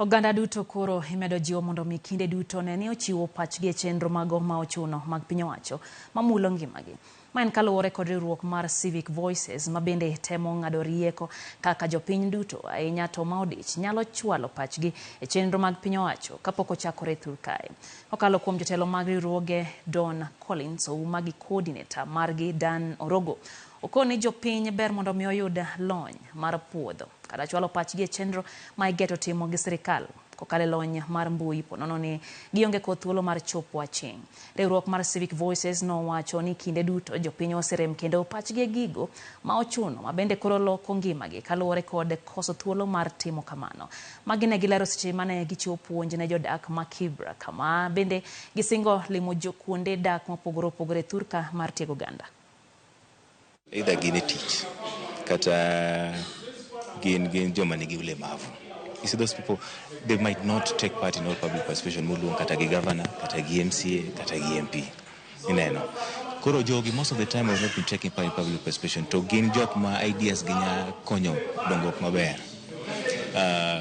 Oganda duto koro imedo jiwo mondo mi kinde duto ne ni ochiwo pachgi e chenro mago ma ochuno mag piny owacho mamulo ngimagi. Ma en kaluwore kod riwruok mar Civic Voices ma bende temo ng'ado rieko kaka jopiny duto ahinya to ma odich nyalo chwalo pachgi e chenro mag piny owacho kapok ochakore thur kae. Okalo kuom jotelo mag riwruoge Don Collins ouma gi coordinator margi Dan Orogo okoni jopiny ber mondo mi oyud lony mar puodho kada chwalo pachgi e chenro ma igeto timo gi sirkal kokale lony mar mbui ponono ni gionge kod thuolo mar chopo aching'. Riwruok mar Civic Voices nowacho ni kinde duto jopiny oserem kendo pachgi e gigo ma ochuno ma bende koro loko ngimagi kaluwore kod koso thuolo mar timo kamano. Magi ne gilero seche mane gichiwo puonj ne jodak ma Kibra kama bende gisingo limo kuonde dak mopogore opogore thurka mar tiego oganda. Either gin tich kata gin joma nigi ulemavu. You see, those people, they might not take part in all public participation. Muluong kata gi governor, kata gi MCA, kata gi MP. Koro jogi most of the time have not been taking part in public participation. To gin jok ma ideas ginya konyo dongruok maber.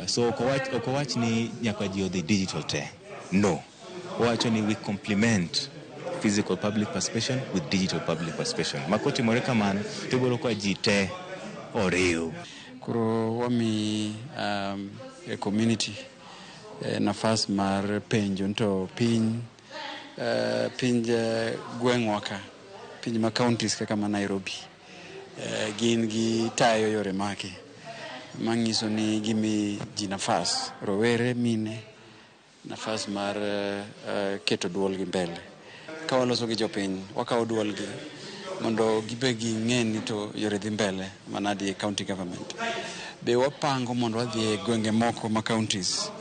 So okowach ni nyaka ji odhi digital te. No. Owacho ni we complement physical public participation with digital public participation. Makoti more kamano, tiboro kwa ji te oriu. Kuro wami community nafas mar penjo to piny gweng'wa ka piny ma counties kaka ma Nairobi gin gi tayo yore make manyiso ni gimi ji nafas rowere mine nafas mar keto duol gi mbele ka waloso gi jopiny wakawo duol gi mondo gibe gi ng'eni to yore dhi mbele manadi county government be wapango mondo wadhi e gwenge moko ma counties